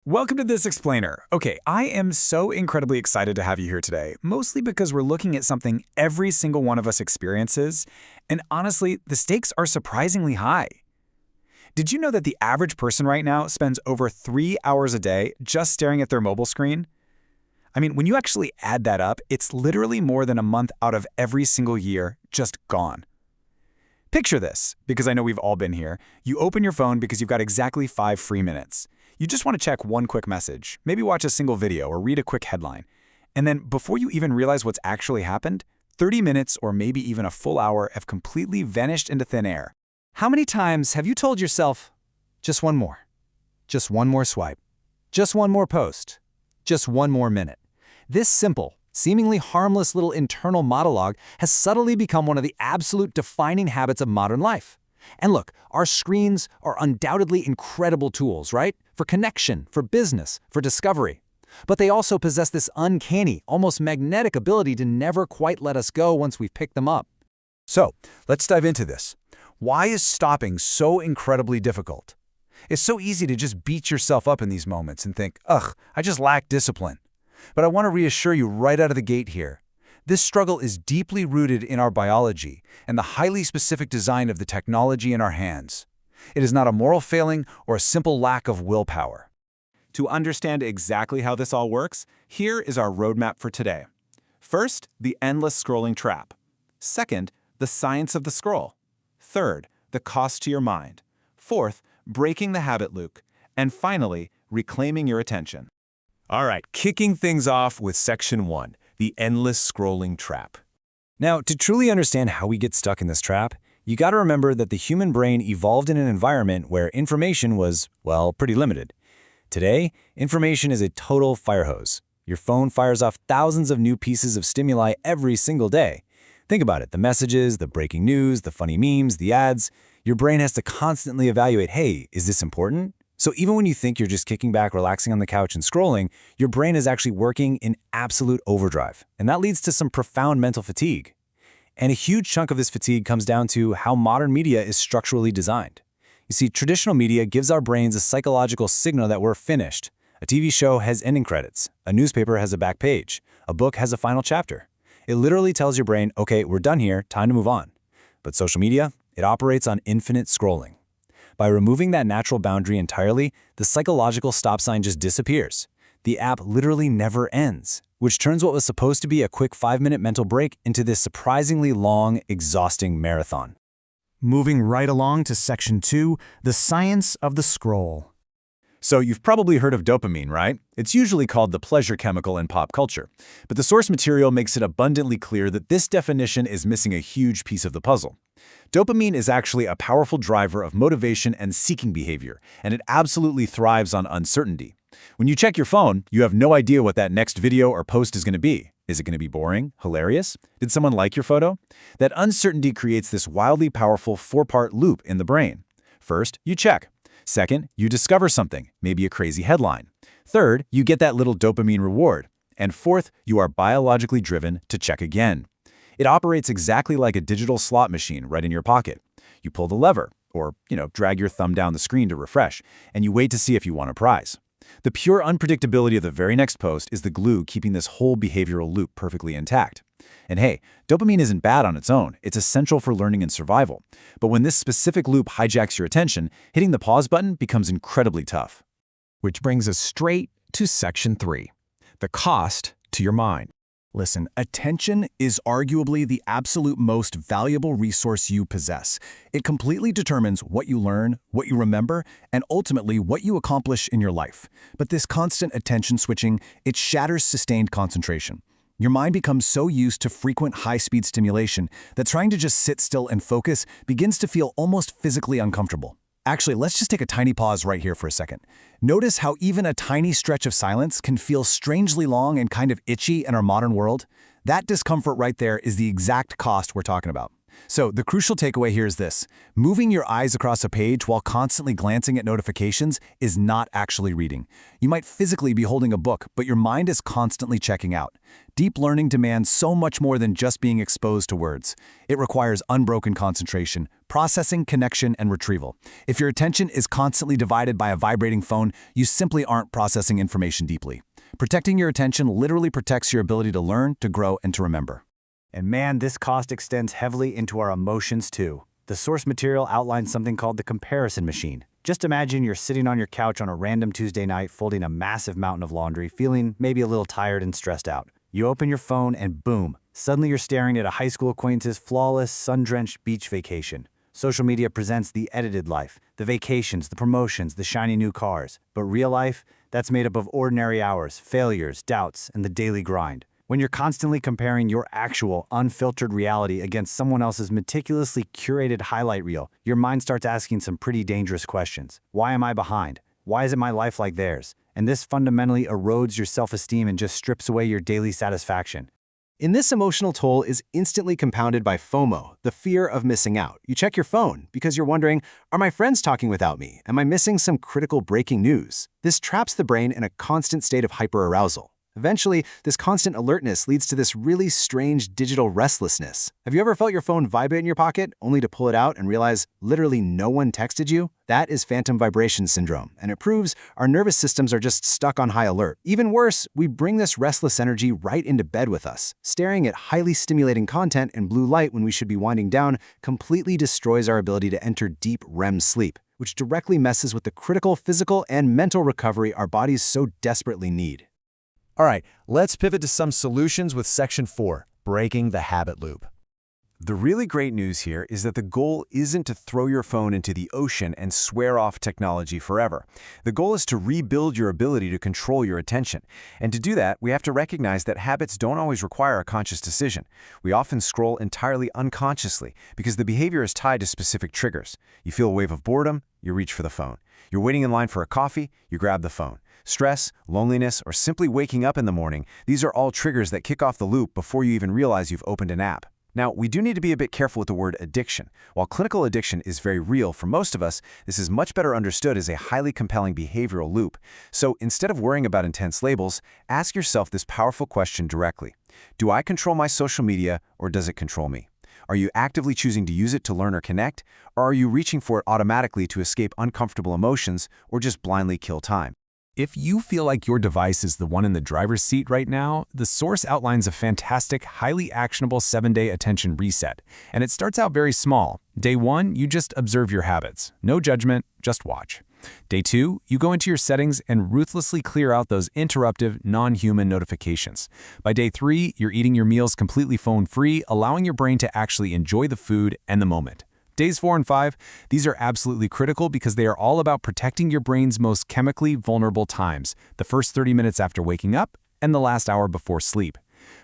Welcome to This Explainer. Okay, I am so incredibly excited to have you here today, mostly because we're looking at something every single one of us experiences, and honestly, the stakes are surprisingly high. Did you know that the average person right now spends over 3 hours a day just staring at their mobile screen? I mean, when you actually add that up, it's literally more than a month out of every single year just gone. Picture this, because I know we've all been here. You open your phone because you've got exactly 5 free minutes. You just want to check one quick message, maybe watch a single video or read a quick headline. And then before you even realize what's actually happened, 30 minutes or maybe even a full hour have completely vanished into thin air. How many times have you told yourself, just one more swipe, just one more post, just one more minute? This simple, seemingly harmless little internal monologue has subtly become one of the absolute defining habits of modern life. And look, our screens are undoubtedly incredible tools, right? For connection, for business, for discovery. But they also possess this uncanny, almost magnetic ability to never quite let us go once we've picked them up. So, let's dive into this. Why is stopping so incredibly difficult? It's so easy to just beat yourself up in these moments and think, ugh, I just lack discipline. But I want to reassure you right out of the gate here. This struggle is deeply rooted in our biology and the highly specific design of the technology in our hands. It is not a moral failing or a simple lack of willpower. To understand exactly how this all works, here is our roadmap for today. First, the endless scrolling trap. Second, the science of the scroll. Third, the cost to your mind. Fourth, breaking the habit loop. And finally, reclaiming your attention. All right, kicking things off with Section 1, the endless scrolling trap. Now, to truly understand how we get stuck in this trap, you gotta remember that the human brain evolved in an environment where information was, well, pretty limited. Today, information is a total fire hose. Your phone fires off thousands of new pieces of stimuli every single day. Think about it, the messages, the breaking news, the funny memes, the ads. Your brain has to constantly evaluate, hey, is this important? So even when you think you're just kicking back, relaxing on the couch and scrolling, your brain is actually working in absolute overdrive. And that leads to some profound mental fatigue. And a huge chunk of this fatigue comes down to how modern media is structurally designed. You see, traditional media gives our brains a psychological signal that we're finished. A TV show has ending credits. A newspaper has a back page. A book has a final chapter. It literally tells your brain, okay, we're done here, time to move on. But social media, it operates on infinite scrolling. By removing that natural boundary entirely, the psychological stop sign just disappears. The app literally never ends, which turns what was supposed to be a quick 5-minute mental break into this surprisingly long, exhausting marathon. Moving right along to Section 2, the science of the scroll. So you've probably heard of dopamine, right? It's usually called the pleasure chemical in pop culture. But the source material makes it abundantly clear that this definition is missing a huge piece of the puzzle. Dopamine is actually a powerful driver of motivation and seeking behavior, and it absolutely thrives on uncertainty. When you check your phone, you have no idea what that next video or post is going to be. Is it going to be boring? Hilarious? Did someone like your photo? That uncertainty creates this wildly powerful 4-part loop in the brain. First, you check. Second, you discover something, maybe a crazy headline. Third, you get that little dopamine reward. And fourth, you are biologically driven to check again. It operates exactly like a digital slot machine right in your pocket. You pull the lever, or, drag your thumb down the screen to refresh, and you wait to see if you want a prize. The pure unpredictability of the very next post is the glue keeping this whole behavioral loop perfectly intact. And hey, dopamine isn't bad on its own. It's essential for learning and survival. But when this specific loop hijacks your attention, hitting the pause button becomes incredibly tough. Which brings us straight to Section 3, the cost to your mind. Listen, attention is arguably the absolute most valuable resource you possess. It completely determines what you learn, what you remember, and ultimately what you accomplish in your life. But this constant attention switching, it shatters sustained concentration. Your mind becomes so used to frequent high-speed stimulation that trying to just sit still and focus begins to feel almost physically uncomfortable. Actually, let's just take a tiny pause right here for a second. Notice how even a tiny stretch of silence can feel strangely long and kind of itchy in our modern world? That discomfort right there is the exact cost we're talking about. So the crucial takeaway here is this. Moving your eyes across a page while constantly glancing at notifications is not actually reading. You might physically be holding a book, but your mind is constantly checking out. Deep learning demands so much more than just being exposed to words. It requires unbroken concentration, processing, connection, and retrieval. If your attention is constantly divided by a vibrating phone, you simply aren't processing information deeply. Protecting your attention literally protects your ability to learn, to grow, and to remember. And man, this cost extends heavily into our emotions too. The source material outlines something called the comparison machine. Just imagine you're sitting on your couch on a random Tuesday night folding a massive mountain of laundry, feeling maybe a little tired and stressed out. You open your phone and boom, suddenly you're staring at a high school acquaintance's flawless, sun-drenched beach vacation. Social media presents the edited life, the vacations, the promotions, the shiny new cars. But real life, that's made up of ordinary hours, failures, doubts, and the daily grind. When you're constantly comparing your actual, unfiltered reality against someone else's meticulously curated highlight reel, your mind starts asking some pretty dangerous questions. Why am I behind? Why isn't my life like theirs? And this fundamentally erodes your self-esteem and just strips away your daily satisfaction. In this emotional toll is instantly compounded by FOMO, the fear of missing out. You check your phone because you're wondering, are my friends talking without me? Am I missing some critical breaking news? This traps the brain in a constant state of hyperarousal. Eventually, this constant alertness leads to this really strange digital restlessness. Have you ever felt your phone vibrate in your pocket, only to pull it out and realize literally no one texted you? That is phantom vibration syndrome, and it proves our nervous systems are just stuck on high alert. Even worse, we bring this restless energy right into bed with us. Staring at highly stimulating content in blue light when we should be winding down completely destroys our ability to enter deep REM sleep, which directly messes with the critical physical and mental recovery our bodies so desperately need. All right, let's pivot to some solutions with Section 4, breaking the habit loop. The really great news here is that the goal isn't to throw your phone into the ocean and swear off technology forever. The goal is to rebuild your ability to control your attention. And to do that, we have to recognize that habits don't always require a conscious decision. We often scroll entirely unconsciously because the behavior is tied to specific triggers. You feel a wave of boredom, you reach for the phone. You're waiting in line for a coffee, you grab the phone. Stress, loneliness, or simply waking up in the morning, these are all triggers that kick off the loop before you even realize you've opened an app. Now, we do need to be a bit careful with the word addiction. While clinical addiction is very real for most of us, this is much better understood as a highly compelling behavioral loop. So instead of worrying about intense labels, ask yourself this powerful question directly. Do I control my social media, or does it control me? Are you actively choosing to use it to learn or connect, or are you reaching for it automatically to escape uncomfortable emotions or just blindly kill time? If you feel like your device is the one in the driver's seat right now, the source outlines a fantastic, highly actionable 7-day attention reset. And it starts out very small. Day 1, you just observe your habits. No judgment, just watch. Day 2, you go into your settings and ruthlessly clear out those interruptive, non-human notifications. By day 3, you're eating your meals completely phone-free, allowing your brain to actually enjoy the food and the moment. Days 4 and 5, these are absolutely critical because they are all about protecting your brain's most chemically vulnerable times, the first 30 minutes after waking up and the last hour before sleep.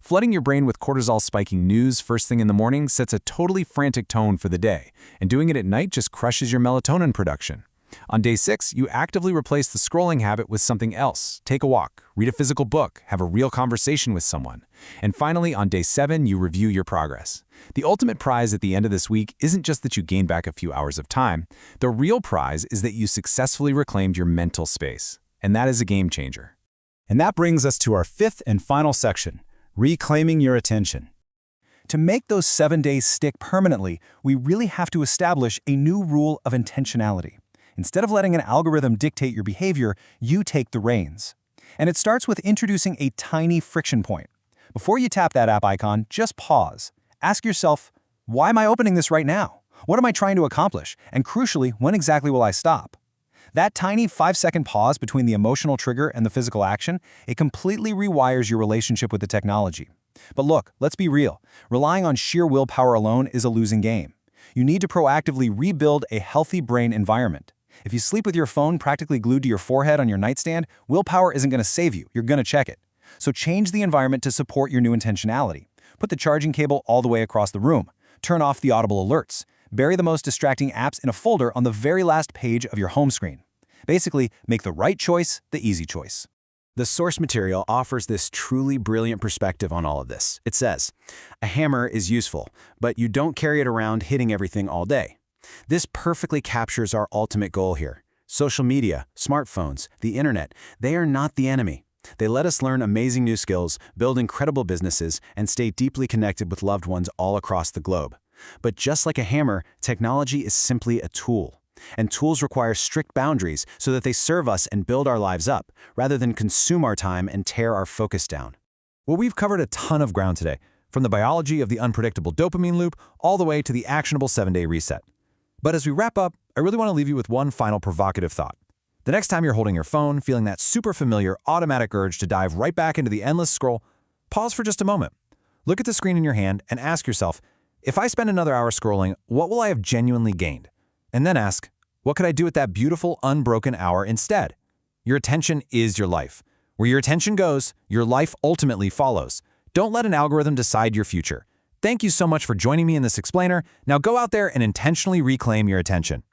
Flooding your brain with cortisol-spiking news first thing in the morning sets a totally frantic tone for the day, and doing it at night just crushes your melatonin production. On day 6, you actively replace the scrolling habit with something else. Take a walk, read a physical book, have a real conversation with someone. And finally, on day 7, you review your progress. The ultimate prize at the end of this week isn't just that you gain back a few hours of time. The real prize is that you successfully reclaimed your mental space. And that is a game changer. And that brings us to our 5th and final section, reclaiming your attention. To make those 7 days stick permanently, we really have to establish a new rule of intentionality. Instead of letting an algorithm dictate your behavior, you take the reins. And it starts with introducing a tiny friction point. Before you tap that app icon, just pause. Ask yourself, why am I opening this right now? What am I trying to accomplish? And crucially, when exactly will I stop? That tiny 5-second pause between the emotional trigger and the physical action, it completely rewires your relationship with the technology. But look, let's be real. Relying on sheer willpower alone is a losing game. You need to proactively rebuild a healthy brain environment. If you sleep with your phone practically glued to your forehead on your nightstand, willpower isn't going to save you. You're going to check it. So change the environment to support your new intentionality. Put the charging cable all the way across the room. Turn off the audible alerts. Bury the most distracting apps in a folder on the very last page of your home screen. Basically, make the right choice the easy choice. The source material offers this truly brilliant perspective on all of this. It says, a hammer is useful, but you don't carry it around hitting everything all day. This perfectly captures our ultimate goal here. Social media, smartphones, the internet, they are not the enemy. They let us learn amazing new skills, build incredible businesses, and stay deeply connected with loved ones all across the globe. But just like a hammer, technology is simply a tool. And tools require strict boundaries so that they serve us and build our lives up, rather than consume our time and tear our focus down. Well, we've covered a ton of ground today, from the biology of the unpredictable dopamine loop all the way to the actionable 7-day reset. But as we wrap up, I really want to leave you with one final provocative thought. The next time you're holding your phone, feeling that super familiar automatic urge to dive right back into the endless scroll, pause for just a moment. Look at the screen in your hand and ask yourself, if I spend another hour scrolling, what will I have genuinely gained? And then ask, what could I do with that beautiful, unbroken hour instead? Your attention is your life. Where your attention goes, your life ultimately follows. Don't let an algorithm decide your future. Thank you so much for joining me in this explainer. Now go out there and intentionally reclaim your attention.